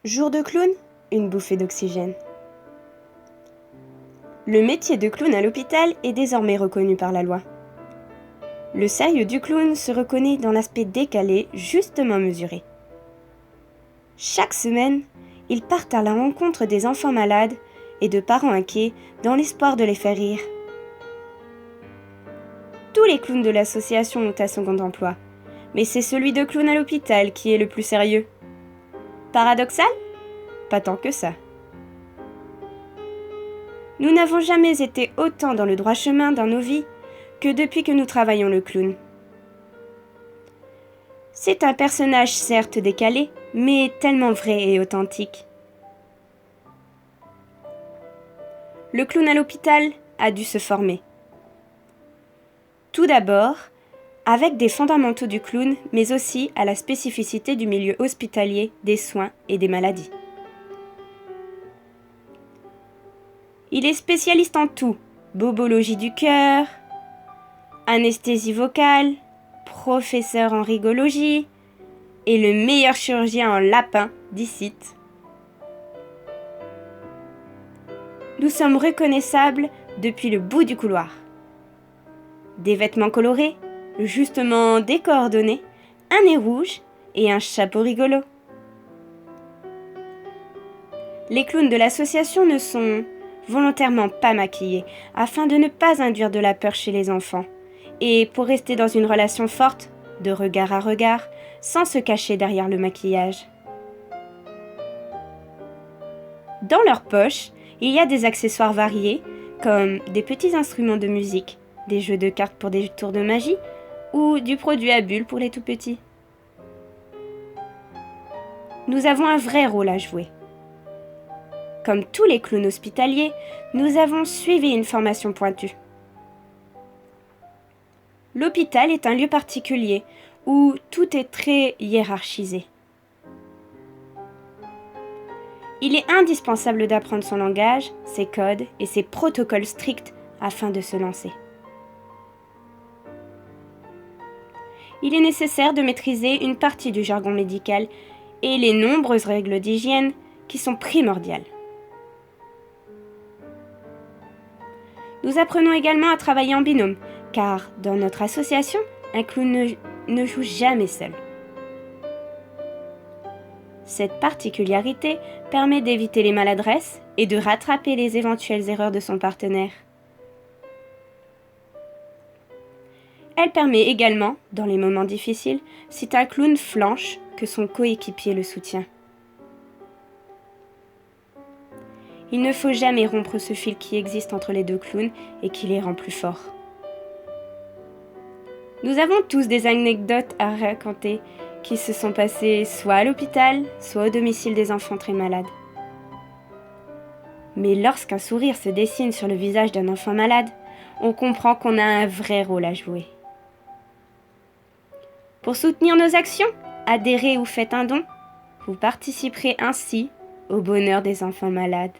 Jour de clown, une bouffée d'oxygène. Le métier de clown à l'hôpital est désormais reconnu par la loi. Le sérieux du clown se reconnaît dans l'aspect décalé, justement mesuré. Chaque semaine, ils partent à la rencontre des enfants malades et de parents inquiets dans l'espoir de les faire rire. Tous les clowns de l'association ont un second emploi, mais c'est celui de clown à l'hôpital qui est le plus sérieux. Paradoxal ? Pas tant que ça. Nous n'avons jamais été autant dans le droit chemin dans nos vies que depuis que nous travaillons le clown. C'est un personnage certes décalé, mais tellement vrai et authentique. Le clown à l'hôpital a dû se former. Tout d'abord, avec des fondamentaux du clown, mais aussi à la spécificité du milieu hospitalier, des soins et des maladies. Il est spécialiste en tout, bobologie du cœur, anesthésie vocale, professeur en rigologie et le meilleur chirurgien en lapin d'Icite. Nous sommes reconnaissables depuis le bout du couloir. Des vêtements colorés, justement décoordonnés, un nez rouge et un chapeau rigolo. Les clowns de l'association ne sont volontairement pas maquillés, afin de ne pas induire de la peur chez les enfants, et pour rester dans une relation forte, de regard à regard, sans se cacher derrière le maquillage. Dans leur poche, il y a des accessoires variés, comme des petits instruments de musique, des jeux de cartes pour des tours de magie, ou du produit à bulles pour les tout petits. Nous avons un vrai rôle à jouer. Comme tous les clowns hospitaliers, nous avons suivi une formation pointue. L'hôpital est un lieu particulier où tout est très hiérarchisé. Il est indispensable d'apprendre son langage, ses codes et ses protocoles stricts afin de se lancer. Il est nécessaire de maîtriser une partie du jargon médical et les nombreuses règles d'hygiène qui sont primordiales. Nous apprenons également à travailler en binôme, car dans notre association, un clown ne joue jamais seul. Cette particularité permet d'éviter les maladresses et de rattraper les éventuelles erreurs de son partenaire. Elle permet également, dans les moments difficiles, si un clown flanche, que son coéquipier le soutient. Il ne faut jamais rompre ce fil qui existe entre les deux clowns et qui les rend plus forts. Nous avons tous des anecdotes à raconter qui se sont passées soit à l'hôpital, soit au domicile des enfants très malades. Mais lorsqu'un sourire se dessine sur le visage d'un enfant malade, on comprend qu'on a un vrai rôle à jouer. Pour soutenir nos actions, adhérez ou faites un don. Vous participerez ainsi au bonheur des enfants malades.